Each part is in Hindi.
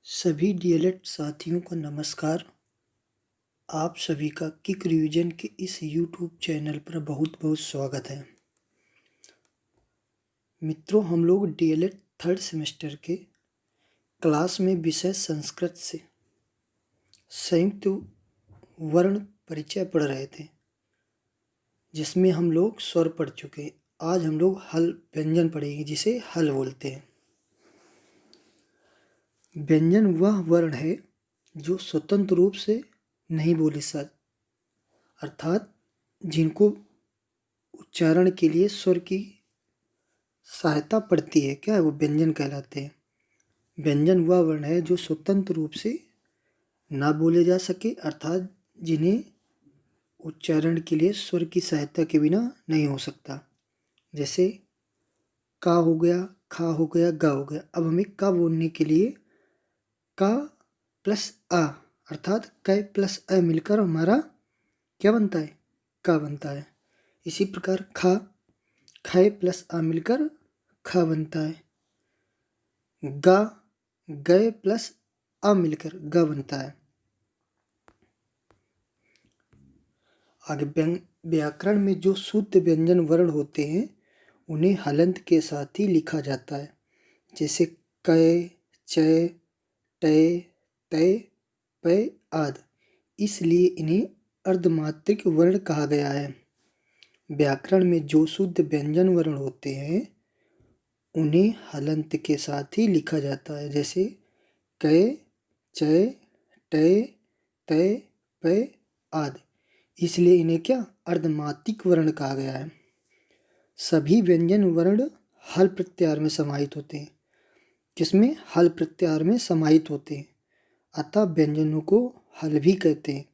सभी डीएलएड साथियों को नमस्कार। आप सभी का किक रिवीजन के इस यूट्यूब चैनल पर बहुत बहुत स्वागत है। मित्रों, हम लोग डीएलएड थर्ड सेमेस्टर के क्लास में विषय संस्कृत से संयुक्त वर्ण परिचय पढ़ रहे थे, जिसमें हम लोग स्वर पढ़ चुके हैं। आज हम लोग हल व्यंजन पढ़ेंगे, जिसे हल बोलते हैं। व्यंजन वह वर्ण है जो स्वतंत्र रूप से नहीं बोले अर्थात जिनको उच्चारण के लिए स्वर की सहायता पड़ती है, क्या है वो व्यंजन कहलाते हैं। व्यंजन वह वर्ण है जो स्वतंत्र रूप से ना बोले जा सके, अर्थात जिन्हें उच्चारण के लिए स्वर की सहायता के बिना नहीं हो सकता। जैसे का हो गया, खा हो गया, गा हो गया। अब हमें का बोलने के लिए का प्लस आ अर्थात क प्लस अ मिलकर हमारा क्या बनता है, का बनता है। इसी प्रकार खा ख प्लस आ मिलकर खा बनता है। गा गए प्लस अ मिलकर ग बनता है। आगे व्याकरण में जो शुद्ध व्यंजन वर्ण होते हैं उन्हें हलंत के साथ ही लिखा जाता है। जैसे क, च, ट, तय, पय आदि। इसलिए इन्हें अर्धमात्रिक वर्ण कहा गया है। व्याकरण में जो शुद्ध व्यंजन वर्ण होते हैं उन्हें हलंत के साथ ही लिखा जाता है। जैसे क, च, ट, तय, पय आदि। इसलिए इन्हें क्या अर्धमात्रिक वर्ण कहा गया है। सभी व्यंजन वर्ण हल प्रत्याहार में समाहित होते हैं। किसमें? हल प्रत्याहार में समाहित होते हैं। अतः व्यंजनों को हल भी कहते हैं।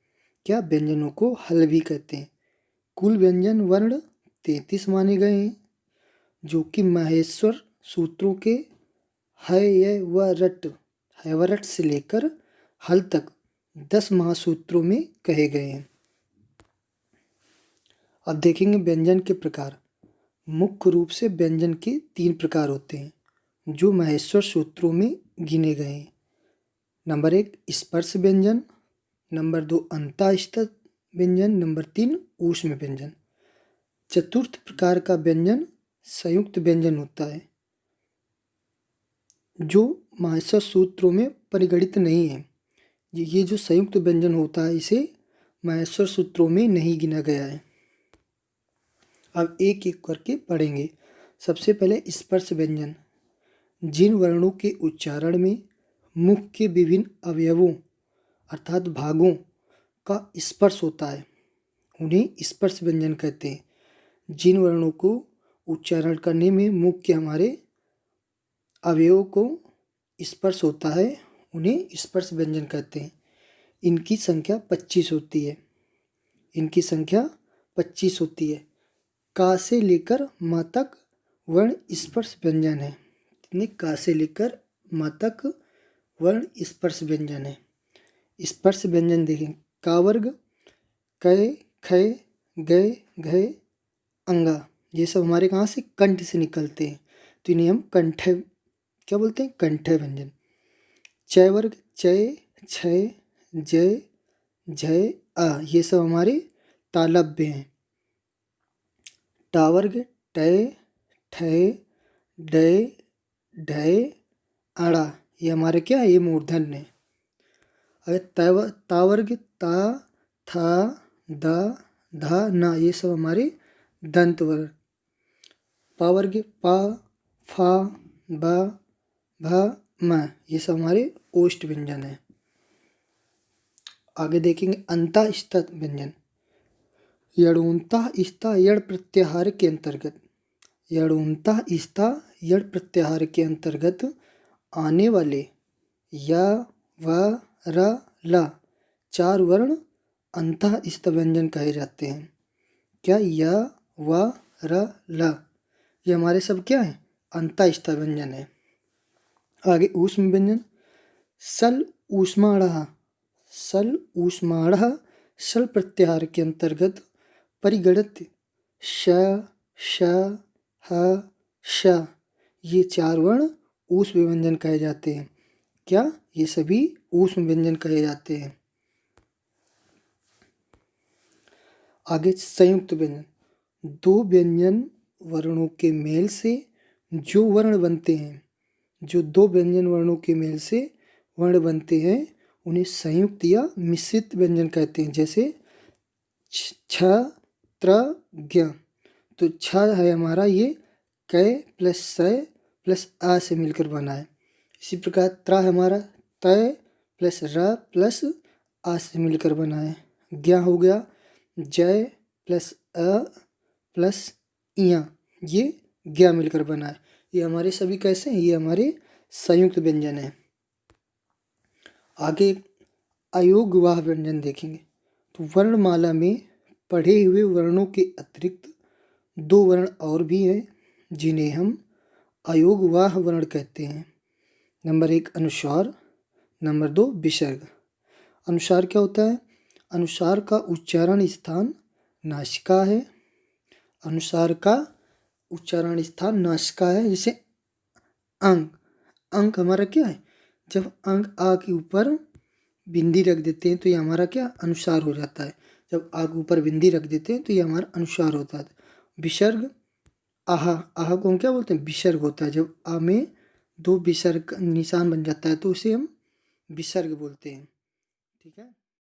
क्या? व्यंजनों को हल भी कहते हैं। कुल व्यंजन वर्ण 33 माने गए हैं, जो कि माहेश्वर सूत्रों के है य व रट हैवरट से लेकर हल तक 10 महासूत्रों में कहे गए हैं। अब देखेंगे व्यंजन के प्रकार। मुख्य रूप से व्यंजन के 3 प्रकार होते हैं, जो माहेश्वर सूत्रों में गिने गए हैं। नंबर 1 स्पर्श व्यंजन, नंबर 2 अंतःस्थ व्यंजन, नंबर 3 ऊष्म व्यंजन। चतुर्थ प्रकार का व्यंजन संयुक्त व्यंजन होता है, जो माहेश्वर सूत्रों में परिगणित नहीं है। ये जो संयुक्त व्यंजन होता है, इसे माहेश्वर सूत्रों में नहीं गिना गया है। अब एक एक करके पढ़ेंगे। सबसे पहले स्पर्श व्यंजन। जिन वर्णों के उच्चारण में मुख के विभिन्न अवयवों अर्थात भागों का स्पर्श होता है उन्हें स्पर्श व्यंजन कहते हैं। जिन वर्णों को उच्चारण करने में मुख के हमारे अवयवों को स्पर्श होता है उन्हें स्पर्श व्यंजन कहते हैं। इनकी संख्या 25 होती है। इनकी संख्या 25 होती है। का से लेकर मा तक वर्ण स्पर्श व्यंजन है। कितने? का से लेकर मा तक वर्ण स्पर्श व्यंजन है। स्पर्श व्यंजन देखें। का वर्ग कै, खे, गए, घे, अंगा, ये सब हमारे कहाँ से? कंठ से निकलते हैं, तो इन्हें हम कंठ क्या बोलते हैं? कंठ व्यंजन। च वर्ग चय, छय, जय, झय, आ, ये सब हमारे तालव्य हैं। टा वर्ग टय, ठय, डय, ढय, आड़ा, ये हमारे क्या है? ये मूर्धन्य है। अगर ता वर्ग ता, था, दा, धा, ना, ये सब हमारे दंत वर्ग। पा वर्ग पा, फा, बा, भा, म, ये सब हमारे ओष्ठ व्यंजन है। आगे देखेंगे अंतःस्थ व्यंजन। यणोन्तः स्था यण प्रत्याहार के अंतर्गत यण प्रत्याहार के अंतर्गत आने वाले या व र ला 4 वर्ण अंतःस्थ व्यंजन कहे जाते हैं। क्या? या व र ला, ये हमारे सब क्या है? अंतःस्थ व्यंजन है। आगे ऊष्म व्यंजन। सल ऊष्माणः सल प्रत्याहार के अंतर्गत परिगणित श, श, ह, श, ये 4 वर्ण ऊष्म व्यंजन कहे जाते हैं। क्या, ये सभी ऊष्म व्यंजन कहे जाते हैं। आगे संयुक्त व्यंजन, दो व्यंजन वर्णों के मेल से जो वर्ण बनते हैं, जो दो व्यंजन वर्णों के मेल से वर्ण बनते हैं उन्हें संयुक्त या मिश्रित व्यंजन कहते हैं। जैसे छ, त्र, ज्ञ। तो छ है हमारा, ये कै प्लस सै प्लस आ से मिलकर बना है। इसी प्रकार त्र हमारा तय प्लस र प्लस आ से मिलकर बना है। ज्ञ हो गया जय प्लस अ प्लस इया, ये ज्ञ मिलकर बना है। ये हमारे सभी कैसे हैं, ये हमारे संयुक्त व्यंजन है। आगे अयोगवाह व्यंजन देखेंगे। तो वर्णमाला में पढ़े हुए वर्णों के अतिरिक्त दो वर्ण और भी हैं जिन्हें हम अयोगवाह वर्ण कहते हैं। नंबर 1 अनुस्वार, नंबर 2 विसर्ग। अनुस्वार क्या होता है? अनुस्वार का उच्चारण स्थान नासिका है। अनुस्वार का उच्चारण स्थान नासिका है। जैसे अंक, अंक हमारा क्या है? जब अंक आ के ऊपर बिंदी रख देते हैं तो ये हमारा क्या, अनुस्वार हो जाता है। जब आ के ऊपर बिंदी रख देते हैं तो ये हमारा अनुस्वार होता है। विसर्ग आहा, आहा को हम क्या बोलते हैं? विसर्ग होता है। जब आ में दो विसर्ग निशान बन जाता है तो उसे हम विसर्ग बोलते हैं। ठीक है।